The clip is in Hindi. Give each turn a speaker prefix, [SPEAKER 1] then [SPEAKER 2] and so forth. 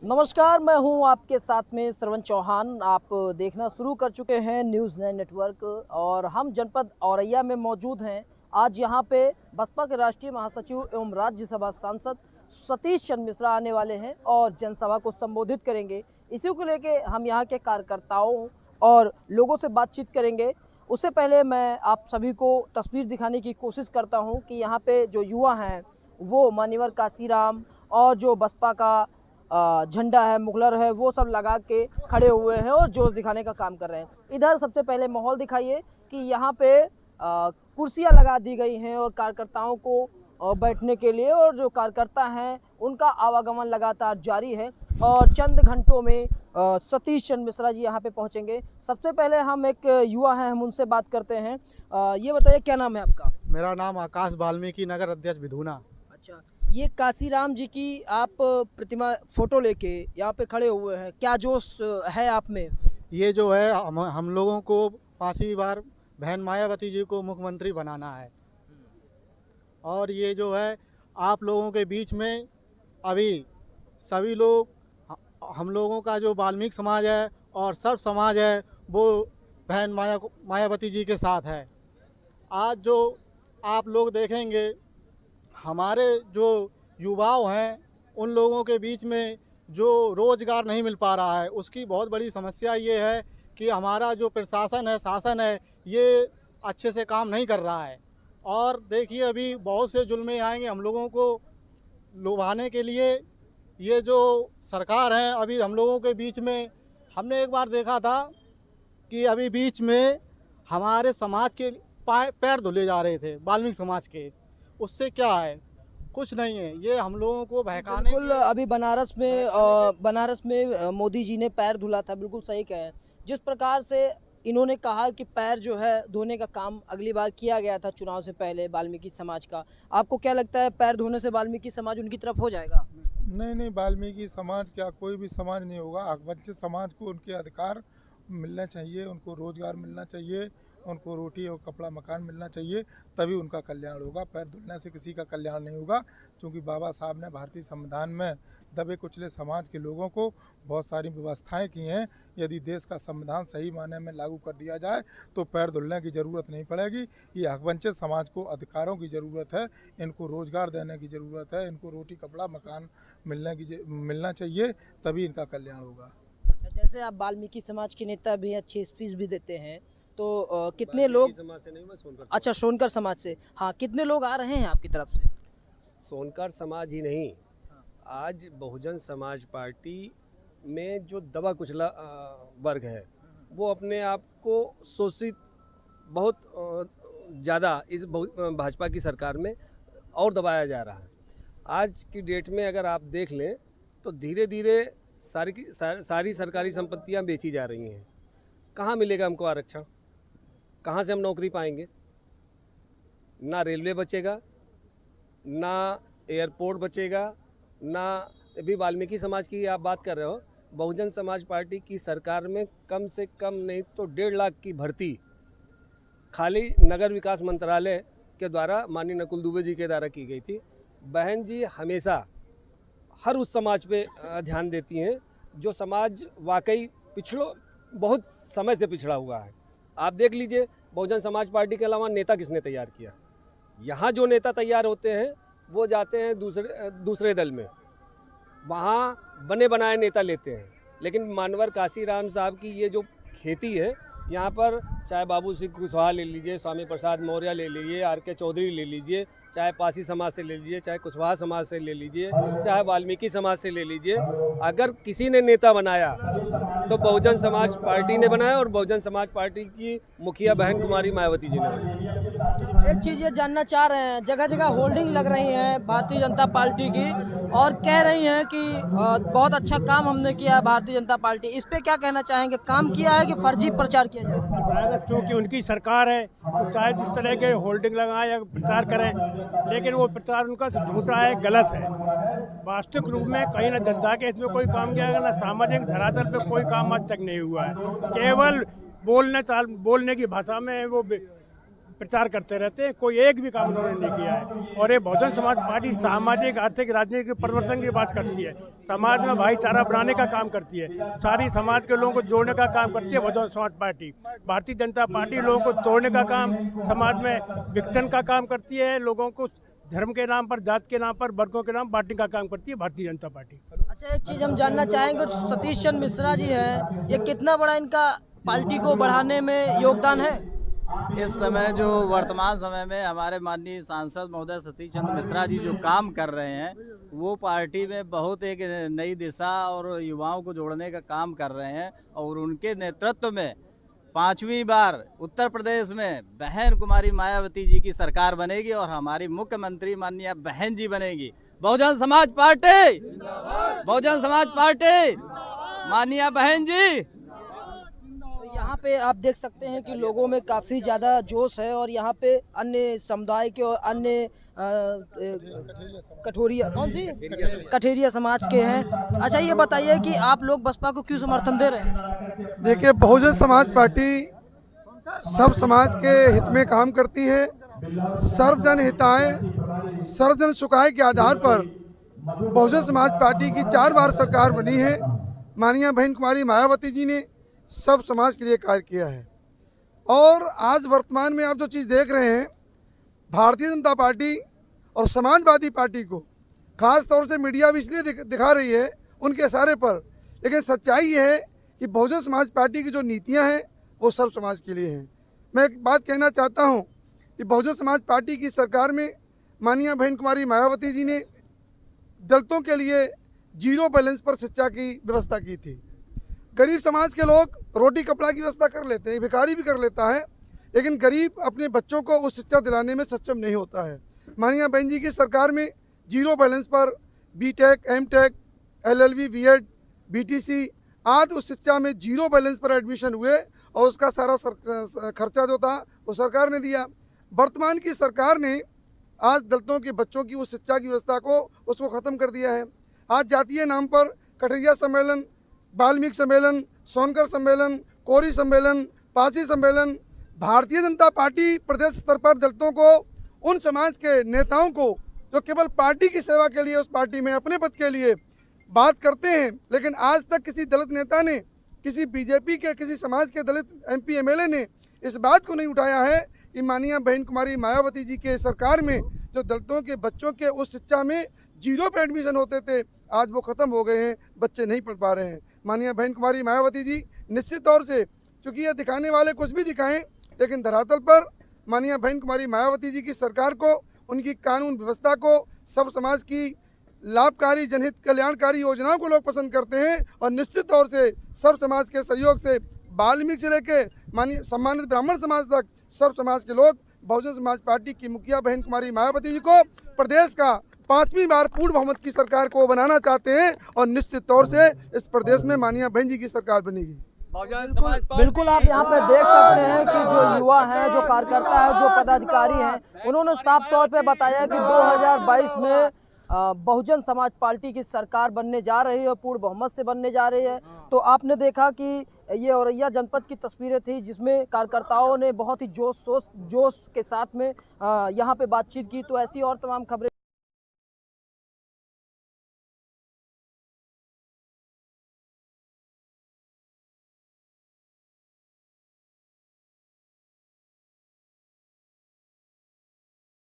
[SPEAKER 1] नमस्कार, मैं हूं आपके साथ में श्रवण चौहान। आप देखना शुरू कर चुके हैं न्यूज़ 9 नेटवर्क और हम जनपद औरैया में मौजूद हैं। आज यहां पे बसपा के राष्ट्रीय महासचिव एवं राज्यसभा सांसद सतीश चंद्र मिश्रा आने वाले हैं और जनसभा को संबोधित करेंगे। इसी को लेके हम यहां के कार्यकर्ताओं और लोगों से बातचीत करेंगे। उससे पहले मैं आप सभी को तस्वीर दिखाने की कोशिश करता हूँ कि यहाँ पे जो युवा हैं वो मान्यवर काशीराम और जो बसपा का झंडा है, मुगलर है, वो सब लगा के खड़े हुए हैं और जोश दिखाने का काम कर रहे हैं। इधर सबसे पहले माहौल दिखाइए कि यहाँ पे कुर्सियाँ लगा दी गई हैं और कार्यकर्ताओं को बैठने के लिए, और जो कार्यकर्ता हैं उनका आवागमन लगातार जारी है और चंद घंटों में सतीश चंद्र मिश्रा जी यहाँ पे पहुँचेंगे। सबसे पहले हम एक युवा हैं, हम उनसे बात करते हैं। ये बताइए, क्या नाम है आपका?
[SPEAKER 2] मेरा नाम आकाश वाल्मीकि नगर अध्यक्ष विधुना।
[SPEAKER 1] अच्छा, ये काशीराम जी की आप प्रतिमा फोटो लेके यहाँ पे खड़े हुए हैं, क्या जोश है आप में?
[SPEAKER 2] ये जो है हम लोगों को 5वीं बार बहन मायावती जी को मुख्यमंत्री बनाना है और ये जो है आप लोगों के बीच में अभी सभी लोग हम लोगों का जो वाल्मीकि समाज है और सर्व समाज है वो बहन मायावती जी के साथ है। आज जो आप लोग देखेंगे हमारे जो युवाओं हैं उन लोगों के बीच में जो रोज़गार नहीं मिल पा रहा है, उसकी बहुत बड़ी समस्या ये है कि हमारा जो प्रशासन है, शासन है, ये अच्छे से काम नहीं कर रहा है। और देखिए अभी बहुत से जुल्मे आएंगे हम लोगों को लुभाने के लिए। ये जो सरकार है अभी हम लोगों के बीच में, हमने एक बार देखा था कि अभी बीच में हमारे समाज के पैर धुले जा रहे थे, वाल्मीकि समाज के। उससे क्या है? कुछ नहीं है, ये हम लोगों को बहकाने।
[SPEAKER 1] बिल्कुल, अभी बनारस में मोदी जी ने पैर धुला था, बिल्कुल सही कहे। जिस प्रकार से इन्होंने कहा कि पैर जो है धोने का काम अगली बार किया गया था चुनाव से पहले वाल्मीकि समाज का, आपको क्या लगता है पैर धोने से वाल्मीकि समाज उनकी तरफ हो जाएगा?
[SPEAKER 3] नहीं, वाल्मीकि समाज क्या कोई भी समाज नहीं होगा। वंचित समाज को उनके अधिकार मिलना चाहिए, उनको रोज़गार मिलना चाहिए, उनको रोटी और कपड़ा मकान मिलना चाहिए, तभी उनका कल्याण होगा। पैर धुलने से किसी का कल्याण नहीं होगा, क्योंकि बाबा साहब ने भारतीय संविधान में दबे कुचले समाज के लोगों को बहुत सारी व्यवस्थाएं की हैं। यदि देश का संविधान सही मायने में लागू कर दिया जाए तो पैर धुलने की ज़रूरत नहीं पड़ेगी। ये हकवंचित समाज को अधिकारों की ज़रूरत है, इनको रोज़गार देने की ज़रूरत है, इनको रोटी कपड़ा मकान मिलना चाहिए, तभी इनका कल्याण होगा।
[SPEAKER 1] अच्छा, जैसे आप वाल्मीकि समाज के नेता भी अच्छी स्पीच भी देते हैं, तो कितने लोग
[SPEAKER 4] समाज से नहीं, मैं सोनकर।
[SPEAKER 1] अच्छा, सोनकर समाज से, हाँ, कितने लोग आ रहे हैं आपकी तरफ से?
[SPEAKER 4] सोनकर समाज ही नहीं, आज बहुजन समाज पार्टी में जो दबा कुचला वर्ग है वो अपने आप को शोषित बहुत ज़्यादा इस भाजपा की सरकार में और दबाया जा रहा है। आज की डेट में अगर आप देख लें तो धीरे धीरे सारी सरकारी संपत्तियां बेची जा रही हैं। कहाँ मिलेगा हमको आरक्षण? कहाँ से हम नौकरी पाएंगे? ना रेलवे बचेगा, ना एयरपोर्ट बचेगा, ना अभी वाल्मीकि समाज की आप बात कर रहे हो। बहुजन समाज पार्टी की सरकार में कम से कम नहीं तो 1.5 लाख की भर्ती खाली नगर विकास मंत्रालय के द्वारा माननीय नकुल दुबे जी के द्वारा की गई थी। बहन जी हमेशा हर उस समाज पे ध्यान देती हैं जो समाज वाकई बहुत समय से पिछड़ा हुआ है। आप देख लीजिए, बहुजन समाज पार्टी के अलावा नेता किसने तैयार किया? यहाँ जो नेता तैयार होते हैं वो जाते हैं दूसरे दल में, वहाँ बने बनाए नेता लेते हैं। लेकिन मान्यवर काशीराम साहब की ये जो खेती है, यहाँ पर चाहे बाबू सिंह कुशवाहा ले लीजिए, स्वामी प्रसाद मौर्य ले लीजिए, आर.के. चौधरी ले लीजिए, चाहे पासी समाज से ले लीजिए, चाहे कुशवाहा समाज से ले लीजिए, चाहे वाल्मीकि समाज से ले लीजिए, अगर किसी ने नेता बनाया तो बहुजन समाज पार्टी ने बनाया और बहुजन समाज पार्टी की मुखिया बहन कुमारी मायावती जी ने बनाया।
[SPEAKER 1] एक चीज़ ये जानना चाह रहे हैं, जगह जगह होल्डिंग लग रही हैं भारतीय जनता पार्टी की और कह रही हैं कि बहुत अच्छा काम हमने किया है भारतीय जनता पार्टी, इस पे क्या कहना चाहेंगे? काम किया है कि फर्जी प्रचार किया जा रहा है?
[SPEAKER 5] शायद चूँकि उनकी सरकार है तो चाहे जिस तरह के होल्डिंग लगाएं या प्रचार करें, लेकिन वो प्रचार उनका झूठा है, गलत है। वास्तविक रूप में कहीं ना जनता के इसमें कोई काम किया गया, ना सामाजिक धरातल पे कोई काम आज तक नहीं हुआ है। केवल बोलने की भाषा में वो प्रचार करते रहते हैं, कोई एक भी काम उन्होंने नहीं किया है। और ये बहुजन समाज पार्टी सामाजिक, आर्थिक, राजनीतिक परिवर्तन की बात करती है, समाज में भाईचारा बनाने का काम करती है, सारी समाज के लोगों को जोड़ने का काम करती है बहुजन समाज पार्टी। भारतीय जनता पार्टी लोगों को तोड़ने का काम, समाज में विघटन का काम करती है, लोगों को धर्म के नाम पर, जात के नाम पर, वर्गों के नाम बांटने का काम करती है भारतीय जनता पार्टी।
[SPEAKER 1] अच्छा, एक चीज़ हम जानना चाहेंगे, सतीश चंद्र मिश्रा जी हैं, ये कितना बड़ा इनका पार्टी को बढ़ाने में योगदान है?
[SPEAKER 6] इस समय जो वर्तमान समय में हमारे माननीय सांसद महोदय सतीश चंद्र मिश्रा जी जो काम कर रहे हैं, वो पार्टी में बहुत एक नई दिशा और युवाओं को जोड़ने का काम कर रहे हैं। और उनके नेतृत्व में 5वीं बार उत्तर प्रदेश में बहन कुमारी मायावती जी की सरकार बनेगी और हमारी मुख्यमंत्री माननीय बहन जी बनेगी। बहुजन समाज पार्टी, बहुजन समाज पार्टी, माननीय बहन जी।
[SPEAKER 1] यहाँ पे आप देख सकते हैं कि लोगों में काफ़ी ज़्यादा जोश है और यहाँ पे अन्य समुदाय के और अन्य कठोरिया, कौन सी कठेरिया समाज के हैं। अच्छा, ये बताइए कि आप लोग बसपा को क्यों समर्थन दे रहे हैं?
[SPEAKER 7] देखिए, बहुजन समाज पार्टी सब समाज के हित में काम करती है। सर्वजन हिताय, सर्वजन सुखाय के आधार पर बहुजन समाज पार्टी की 4 बार सरकार बनी है। माननीय बहन कुमारी मायावती जी ने सब समाज के लिए कार्य किया है। और आज वर्तमान में आप जो चीज़ देख रहे हैं, भारतीय जनता पार्टी और समाजवादी पार्टी को खास तौर से मीडिया भी इसलिए दिखा रही है उनके इशारे पर, लेकिन सच्चाई ये है कि बहुजन समाज पार्टी की जो नीतियां हैं वो सर्व समाज के लिए हैं। मैं एक बात कहना चाहता हूं कि बहुजन समाज पार्टी की सरकार में माननीय बहन कुमारी मायावती जी ने दलितों के लिए 0 बैलेंस पर शिक्षा की व्यवस्था की थी। गरीब समाज के लोग रोटी कपड़ा की व्यवस्था कर लेते हैं, भिखारी भी कर लेता है, लेकिन गरीब अपने बच्चों को उस शिक्षा दिलाने में सक्षम नहीं होता है। माननीय बहन जी की सरकार में 0 बैलेंस पर BTech, MTech, LLB, BEd, BTC आदि उस शिक्षा में 0 बैलेंस पर एडमिशन हुए और उसका सारा खर्चा जो था वो सरकार ने दिया। वर्तमान की सरकार ने आज दलितों के बच्चों की उस शिक्षा की व्यवस्था को उसको ख़त्म कर दिया है। आज जातीय नाम पर कठरिया सम्मेलन, वाल्मीकि सम्मेलन, सोनकर सम्मेलन, कोरी सम्मेलन, पासी सम्मेलन, भारतीय जनता पार्टी प्रदेश स्तर पर दलितों को, उन समाज के नेताओं को जो केवल पार्टी की सेवा के लिए उस पार्टी में अपने पद के लिए बात करते हैं, लेकिन आज तक किसी दलित नेता ने, किसी बीजेपी के, किसी समाज के दलित एमपी एमएलए ने इस बात को नहीं उठाया है कि माननीय बहन कुमारी मायावती जी के सरकार में जो दलितों के बच्चों के उस शिक्षा में 0 पे एडमिशन होते थे, आज वो ख़त्म हो गए हैं, बच्चे नहीं पढ़ पा रहे हैं। माननीय बहन कुमारी मायावती जी निश्चित तौर से, चूँकि ये दिखाने वाले कुछ भी दिखाएं, लेकिन धरातल पर माननीय बहन कुमारी मायावती जी की सरकार को, उनकी कानून व्यवस्था को, सब समाज की लाभकारी जनहित कल्याणकारी योजनाओं को लोग पसंद करते हैं। और निश्चित तौर से सब समाज के सहयोग से वाल्मीकि से लेके माननीय सम्मानित ब्राह्मण समाज तक सब समाज के लोग बहुजन समाज पार्टी की मुखिया बहन कुमारी मायावती जी को प्रदेश का 5वीं बार पूर्ण बहुमत की सरकार को बनाना चाहते हैं और निश्चित तौर से इस प्रदेश में माननीय बहन जी की सरकार बनेगी।
[SPEAKER 1] बिल्कुल आप यहाँ पे देख सकते हैं कि जो युवा हैं, जो कार्यकर्ता है, जो पदाधिकारी हैं, उन्होंने साफ तौर पे बताया कि 2022 में बहुजन समाज पार्टी की सरकार बनने जा रही है और पूर्ण बहुमत से बनने जा रही है। तो आपने देखा कि ये औरैया जनपद की तस्वीरें थी जिसमें कार्यकर्ताओं ने बहुत ही जोश के साथ में यहाँ पे बातचीत की। तो ऐसी और तमाम खबरें